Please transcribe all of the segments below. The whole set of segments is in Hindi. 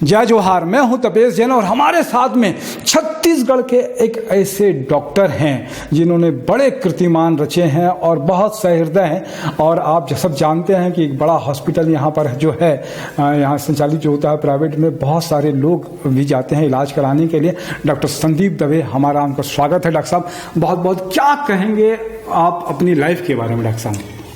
जय जोहार। मैं हूं तपेश जैन और हमारे साथ में छत्तीसगढ़ के एक ऐसे डॉक्टर हैं जिन्होंने बड़े कीर्तिमान रचे हैं और बहुत सहृदय हैं। और आप सब जानते हैं कि एक बड़ा हॉस्पिटल यहाँ पर जो है, यहाँ संचालित जो होता है प्राइवेट में, बहुत सारे लोग भी जाते हैं इलाज कराने के लिए। डॉक्टर संदीप दवे, हमारा उनका स्वागत है। डॉक्टर साहब, बहुत बहुत क्या कहेंगे आप अपनी लाइफ के बारे में? डॉक्टर साहब,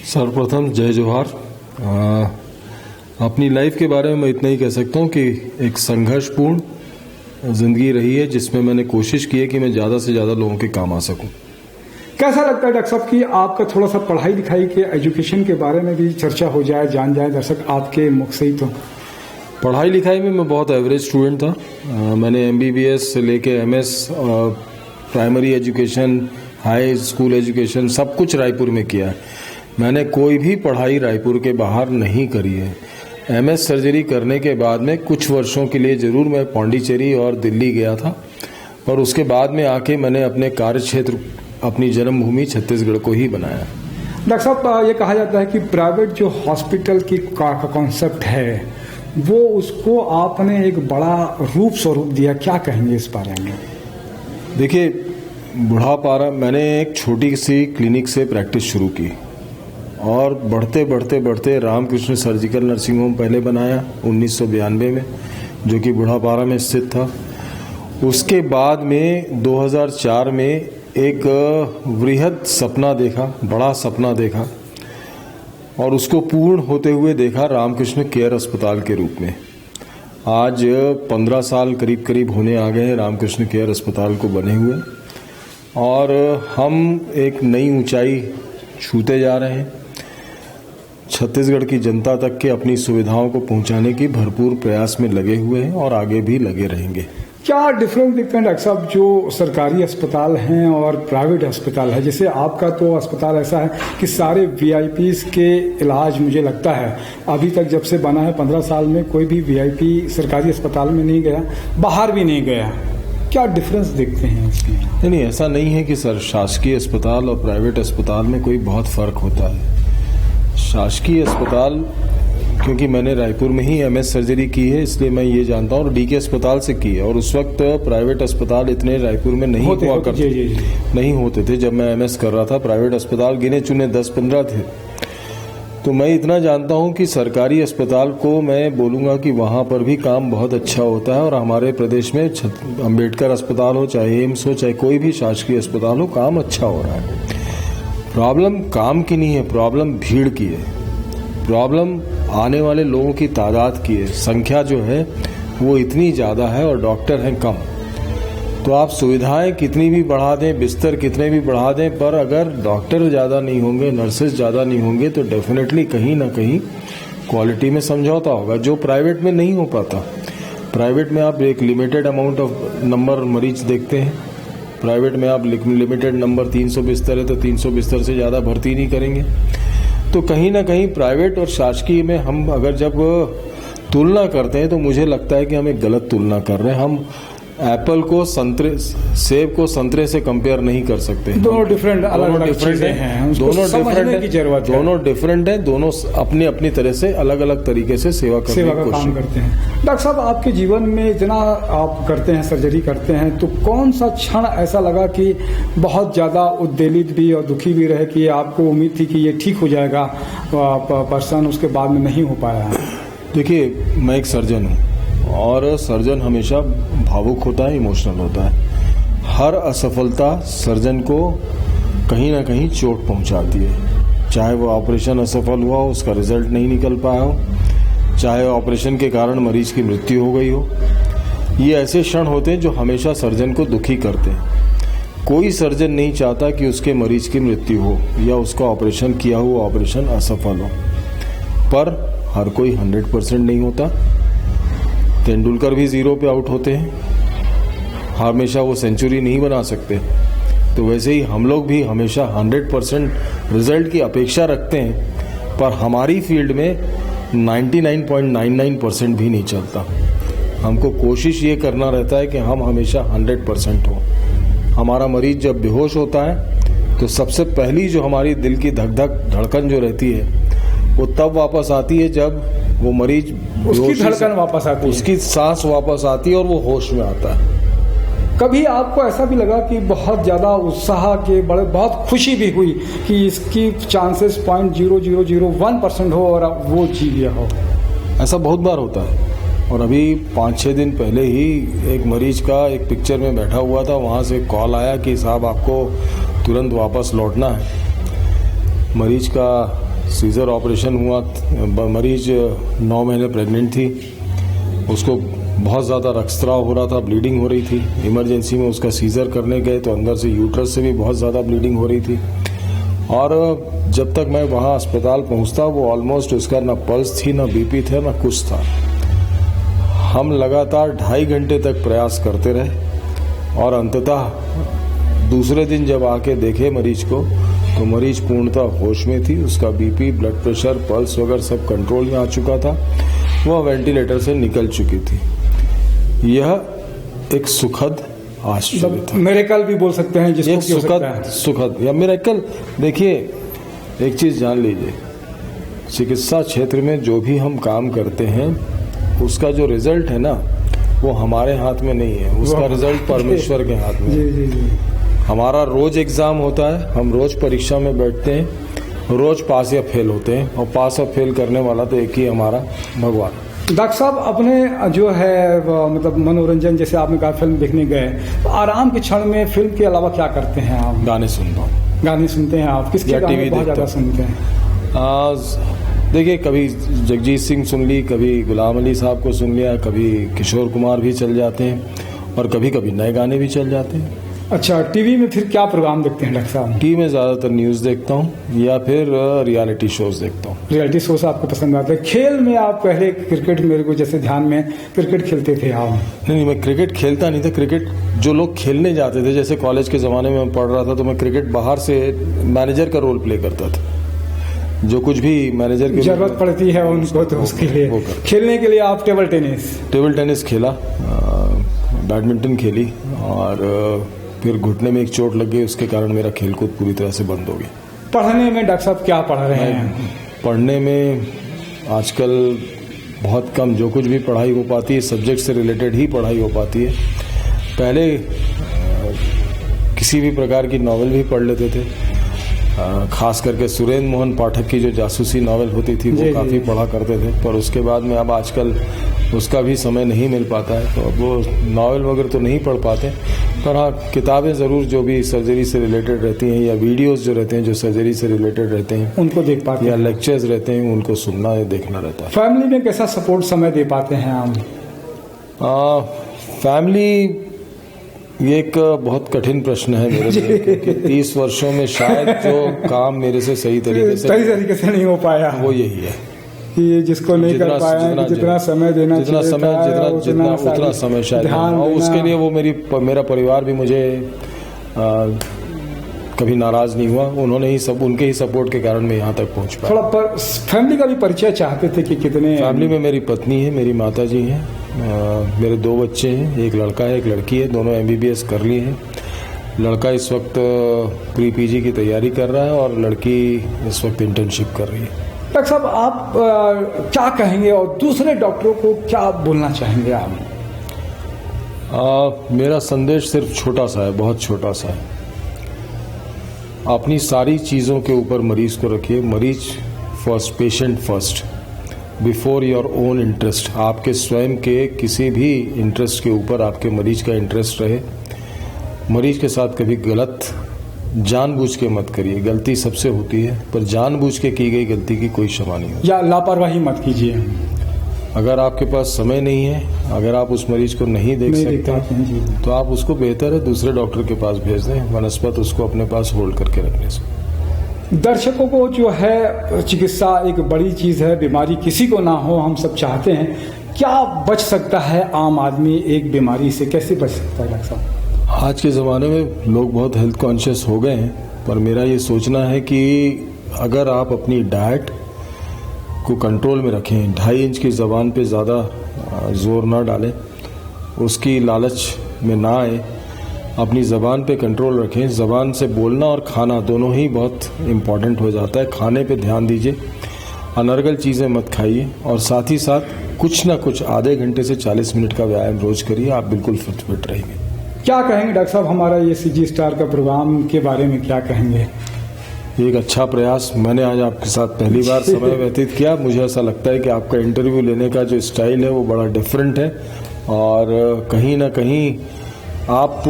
सर्वप्रथम जय जोहार। अपनी लाइफ के बारे में मैं इतना ही कह सकता हूँ कि एक संघर्षपूर्ण जिंदगी रही है जिसमें मैंने कोशिश की है कि मैं ज़्यादा से ज़्यादा लोगों के काम आ सकूं। कैसा लगता है डॉक्टर साहब कि आपका थोड़ा सा पढ़ाई लिखाई के एजुकेशन के बारे में भी चर्चा हो जाए, जान जाए दर्शक आपके मुख से ही? तो पढ़ाई लिखाई में मैं बहुत एवरेज स्टूडेंट था। मैंने MBBS से लेके MS, primary education, high school education सब कुछ रायपुर में किया है। मैंने कोई भी पढ़ाई रायपुर के बाहर नहीं करी है। MS सर्जरी करने के बाद में कुछ वर्षों के लिए ज़रूर मैं पौंडीचेरी और दिल्ली गया था, पर उसके बाद में आके मैंने अपने कार्य क्षेत्र, अपनी जन्मभूमि छत्तीसगढ़ को ही बनाया। डॉक्टर साहब, ये कहा जाता है कि प्राइवेट जो हॉस्पिटल की का कॉन्सेप्ट है वो उसको आपने एक बड़ा रूप स्वरूप दिया, क्या कहेंगे इस बारे में? देखिए, बुढ़ापारा मैंने एक छोटी सी क्लिनिक से प्रैक्टिस शुरू की और बढ़ते बढ़ते बढ़ते रामकृष्ण सर्जिकल नर्सिंग होम पहले बनाया 1992 में, जो कि बुढ़ापारा में स्थित था। उसके बाद में 2004 में एक वृहद सपना देखा, बड़ा सपना देखा और उसको पूर्ण होते हुए देखा रामकृष्ण केयर अस्पताल के रूप में। आज 15 साल करीब करीब होने आ गए हैं रामकृष्ण केयर अस्पताल को बने हुए और हम एक नई ऊंचाई छूते जा रहे हैं। छत्तीसगढ़ की जनता तक के अपनी सुविधाओं को पहुंचाने की भरपूर प्रयास में लगे हुए हैं और आगे भी लगे रहेंगे। क्या डिफरेंस दिखते हैं डॉक्टर साहब जो सरकारी अस्पताल हैं और प्राइवेट अस्पताल है? जैसे आपका तो अस्पताल ऐसा है कि सारे VIPs के इलाज, मुझे लगता है अभी तक जब से बना है 15 साल में कोई भी VIP सरकारी अस्पताल में नहीं गया, बाहर भी नहीं गया। क्या डिफरेंस देखते हैं इसमें? नहीं, ऐसा नहीं है कि सर शासकीय अस्पताल और प्राइवेट अस्पताल में कोई बहुत फर्क होता है। शासकीय अस्पताल, क्योंकि मैंने रायपुर में ही MS सर्जरी की है इसलिए मैं ये जानता हूँ, और DK अस्पताल से की है। और उस वक्त प्राइवेट अस्पताल इतने रायपुर में नहीं हुआ करते, नहीं होते थे। जब मैं MS कर रहा था प्राइवेट अस्पताल गिने चुने 10-15 थे। तो मैं इतना जानता हूँ कि सरकारी अस्पताल को मैं बोलूँगा कि वहाँ पर भी काम बहुत अच्छा होता है। और हमारे प्रदेश में अम्बेडकर अस्पताल हो, चाहे एम्स हो, चाहे कोई भी शासकीय अस्पताल हो, काम अच्छा हो रहा है। प्रॉब्लम काम की नहीं है, प्रॉब्लम भीड़ की है। प्रॉब्लम आने वाले लोगों की तादाद की है। संख्या जो है वो इतनी ज़्यादा है और डॉक्टर हैं कम। तो आप सुविधाएं कितनी भी बढ़ा दें, बिस्तर कितने भी बढ़ा दें, पर अगर डॉक्टर ज़्यादा नहीं होंगे, नर्सेज ज़्यादा नहीं होंगे, तो डेफिनेटली कहीं ना कहीं क्वालिटी में समझौता होगा, जो प्राइवेट में नहीं हो पाता। प्राइवेट में आप एक लिमिटेड अमाउंट ऑफ नंबर मरीज देखते हैं। प्राइवेट में आप लिमिटेड नंबर, 300 बिस्तर है तो 300 बिस्तर से ज़्यादा भर्ती नहीं करेंगे। तो कहीं ना कहीं प्राइवेट और शासकीय में हम अगर जब तुलना करते हैं तो मुझे लगता है कि हम एक गलत तुलना कर रहे हैं। हम एप्पल को संतरे, सेब को संतरे से कंपेयर नहीं कर सकते। दोनों डिफरेंट, अलग चीजें हैं, दोनों डिफरेंट की जरूरत है। दोनों डिफरेंट है, दोनों अपनी अपनी तरह से अलग अलग तरीके से सेवा का काम करते हैं। डॉक्टर साहब, आपके जीवन में इतना आप करते हैं, सर्जरी करते हैं, तो कौन सा क्षण ऐसा लगा कि बहुत ज्यादा उद्वेलित भी और दुखी भी रहे कि आपको उम्मीद थी कि ये ठीक हो जाएगा पर्सन, उसके बाद में नहीं हो पाया? देखिए, मैं एक सर्जन हूँ और सर्जन हमेशा भावुक होता है, इमोशनल होता है। हर असफलता सर्जन को कहीं ना कहीं चोट पहुंचाती है। चाहे वो ऑपरेशन असफल हुआ हो, उसका रिजल्ट नहीं निकल पाया हो, चाहे ऑपरेशन के कारण मरीज की मृत्यु हो गई हो। ये ऐसे क्षण होते हैं जो हमेशा सर्जन को दुखी करते हैं। कोई सर्जन नहीं चाहता कि उसके मरीज की मृत्यु हो या उसका ऑपरेशन किया हुआ ऑपरेशन असफल हो, पर हर कोई 100% नहीं होता। तेंदुलकर भी 0 पे आउट होते हैं, हमेशा वो सेंचुरी नहीं बना सकते। तो वैसे ही हम लोग भी हमेशा 100% रिजल्ट की अपेक्षा रखते हैं, पर हमारी फील्ड में 99.99% भी नहीं चलता। हमको कोशिश ये करना रहता है कि हम हमेशा 100% हो। हमारा मरीज जब बेहोश होता है तो सबसे पहली जो हमारी दिल की धक धक धड़कन जो रहती है वो तब वापस आती है जब वो मरीज उसकी धड़कन वापस आती है, उसकी सांस वापस आती है और वो होश में आता है। कभी आपको ऐसा भी लगा कि बहुत ज़्यादा उत्साह के बड़े बहुत खुशी भी हुई कि इसकी चांसेस 0.0001% हो और वो जी गया हो? ऐसा बहुत बार होता है। और अभी 5-6 दिन पहले ही एक मरीज का एक पिक्चर में बैठा हुआ था, वहाँ से कॉल आया कि साहब आपको तुरंत वापस लौटना है। मरीज का सीजर ऑपरेशन हुआ, मरीज 9 महीने प्रेग्नेंट थी, उसको बहुत ज़्यादा रक्तस्राव हो रहा था, ब्लीडिंग हो रही थी। इमरजेंसी में उसका सीजर करने गए तो अंदर से यूट्रस से भी बहुत ज़्यादा ब्लीडिंग हो रही थी। और जब तक मैं वहाँ अस्पताल पहुँचता वो ऑलमोस्ट उसका ना पल्स थी, ना बीपी था, ना कुछ था। हम लगातार 2.5 घंटे तक प्रयास करते रहे और अंततः दूसरे दिन जब आके देखे मरीज को तो मरीज पूर्णतः होश में थी। उसका बीपी, ब्लड प्रेशर, पल्स वगैरह सब कंट्रोल में आ चुका था। वह वेंटिलेटर से निकल चुकी थी। यह एक सुखद आश्चर्य था, मिरेकल भी बोल सकते हैं जिसको, एक सुखद या मिरेकल। देखिए, एक चीज जान लीजिए, चिकित्सा क्षेत्र में जो भी हम काम करते हैं उसका जो रिजल्ट है ना वो हमारे हाथ में नहीं है, उसका रिजल्ट परमेश्वर के हाथ में है। जी। हमारा रोज एग्जाम होता है, हम रोज परीक्षा में बैठते हैं, रोज पास या फेल होते हैं और पास और फेल करने वाला तो एक ही हमारा भगवान। डॉक्टर साहब, अपने जो है मतलब मनोरंजन, जैसे आपने कहा फिल्म देखने गए, तो आराम के क्षण में फिल्म के अलावा क्या करते हैं आप? गाने सुनता हूँ। गाने सुनते हैं आप? किसके गाने बहुत ज़्यादा सुनते हैं? देखिए, कभी जगजीत सिंह सुन ली, कभी गुलाम अली साहब को सुन लिया, कभी किशोर कुमार भी चल जाते हैं और कभी कभी नए गाने भी चल जाते हैं। अच्छा, टीवी में फिर क्या प्रोग्राम देखते हैं डॉक्टर साहब? टीवी में ज़्यादातर न्यूज़ देखता हूँ या फिर रियलिटी शोज देखता हूँ। रियलिटी शोज आपको पसंद आते हैं? खेल में आप पहले क्रिकेट, मेरे को जैसे ध्यान में, क्रिकेट खेलते थे आप? नहीं, मैं क्रिकेट खेलता नहीं था। क्रिकेट जो लोग खेलने जाते थे, जैसे कॉलेज के ज़माने में मैं पढ़ रहा था तो मैं क्रिकेट बाहर से मैनेजर का रोल प्ले करता था। जो कुछ भी मैनेजर की जरूरत पड़ती है उनको, तो उसके लिए खेलने के लिए आप टेबल टेनिस खेला, बैडमिंटन खेली और फिर घुटने में एक चोट लग गई, उसके कारण मेरा खेलकूद पूरी तरह से बंद हो गया। पढ़ने में डॉक्टर साहब क्या पढ़ रहे हैं? पढ़ने में आजकल बहुत कम, जो कुछ भी पढ़ाई हो पाती है सब्जेक्ट से रिलेटेड ही पढ़ाई हो पाती है। पहले किसी भी प्रकार की नॉवेल भी पढ़ लेते थे, खास करके सुरेंद्र मोहन पाठक की जो जासूसी नॉवेल होती थी वो काफ़ी पढ़ा करते थे। पर उसके बाद में अब आजकल उसका भी समय नहीं मिल पाता है, तो अब वो नॉवेल वगैरह तो नहीं पढ़ पाते। पर हाँ, किताबें ज़रूर जो भी सर्जरी से रिलेटेड रहती हैं या वीडियोस जो रहते हैं जो सर्जरी से रिलेटेड रहते हैं उनको देख पाते हैं, या लेक्चर्स रहते हैं उनको सुनना या देखना रहता है। फैमिली में कैसा सपोर्ट समय दे पाते हैं आप? फैमिली, ये एक बहुत कठिन प्रश्न है मेरे लिए, क्योंकि 30 वर्षों में शायद जो काम मेरे से सही तरीके से नहीं हो पाया वो यही है कि जिसको नहीं कर पाया, जितना समय देना जितना उतना समय शायद, और उसके लिए वो मेरा परिवार भी मुझे कभी नाराज नहीं हुआ। उन्होंने ही उनके ही सपोर्ट के कारण मैं यहाँ तक पहुँच पाया। थोड़ा फैमिली का भी परिचय चाहते थे कि कितने? फैमिली में मेरी पत्नी है, मेरी माता जी हैं, मेरे 2 बच्चे हैं, एक लड़का है एक लड़की है, दोनों MBBS कर लिए हैं। लड़का इस वक्त प्री PG की तैयारी कर रहा है और लड़की इस वक्त इंटर्नशिप कर रही है। डॉक्टर साहब, आप क्या कहेंगे और दूसरे डॉक्टरों को क्या बोलना चाहेंगे आप? मेरा संदेश सिर्फ छोटा सा है, बहुत छोटा सा है। अपनी सारी चीज़ों के ऊपर मरीज को रखिए। मरीज first, patient first, before your own interest. आपके स्वयं के किसी भी इंटरेस्ट के ऊपर आपके मरीज का इंटरेस्ट रहे। मरीज के साथ कभी गलत जानबूझ के मत करिए। गलती सबसे होती है, पर जानबूझ के की गई गलती की कोई क्षमा नहीं होती। या लापरवाही मत कीजिए। अगर आपके पास समय नहीं है, अगर आप उस मरीज को नहीं देख सकते तो आप उसको बेहतर है दूसरे डॉक्टर के पास भेज दें, वनस्पत उसको अपने पास होल्ड करके रखने से। दर्शकों को जो है, चिकित्सा एक बड़ी चीज़ है, बीमारी किसी को ना हो, हम सब चाहते हैं। क्या बच सकता है आम आदमी एक बीमारी से, कैसे बच सकता है डॉक्टर साहब? आज के ज़माने में लोग बहुत हेल्थ कॉन्शियस हो गए हैं, पर मेरा ये सोचना है कि अगर आप अपनी डाइट को कंट्रोल में रखें, 2.5 इंच की ज़बान पे ज़्यादा जोर ना डालें, उसकी लालच में ना आए, अपनी ज़बान पे कंट्रोल रखें। ज़बान से बोलना और खाना दोनों ही बहुत इम्पॉर्टेंट हो जाता है। खाने पे ध्यान दीजिए अनर्गल चीज़ें मत खाइए और साथ ही साथ कुछ ना कुछ आधे घंटे से 40 मिनट का व्यायाम रोज करिए, आप बिल्कुल फिट रहेंगे। क्या कहेंगे डॉक्टर साहब, हमारा ये CG स्टार का प्रोग्राम के बारे में क्या कहेंगे? एक अच्छा प्रयास, मैंने आज आपके साथ पहली बार समय व्यतीत किया। मुझे ऐसा लगता है कि आपका इंटरव्यू लेने का जो स्टाइल है वो बड़ा डिफरेंट है और कहीं ना कहीं आप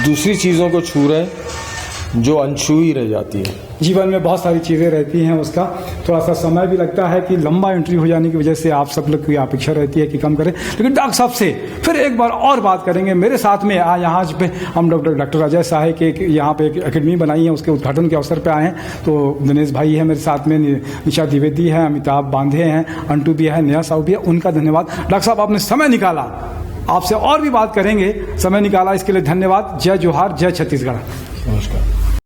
दूसरी चीज़ों को छू रहे हैं जो अनछुई रह जाती है। जीवन में बहुत सारी चीज़ें रहती हैं, उसका थोड़ा सा समय भी लगता है कि लंबा इंटरव्यू हो जाने की वजह से आप सब लोग की अपेक्षा रहती है कि कम करें। लेकिन डॉक्टर साहब से फिर एक बार और बात करेंगे। मेरे साथ में यहाँ पे हम डॉक्टर अजय साहे के यहाँ पे एक एकेडमी बनाई है, उसके उद्घाटन के अवसर पर आए हैं। तो दिनेश भाई है मेरे साथ में, निशा द्विवेदी है, अमिताभ बांधे हैं, अंटू भी है, नेहा साहू भी है, उनका धन्यवाद। डॉक्टर साहब आपने समय निकाला, आपसे और भी बात करेंगे, समय निकाला इसके लिए धन्यवाद। जय जोहार, जय छत्तीसगढ़। नमस्कार।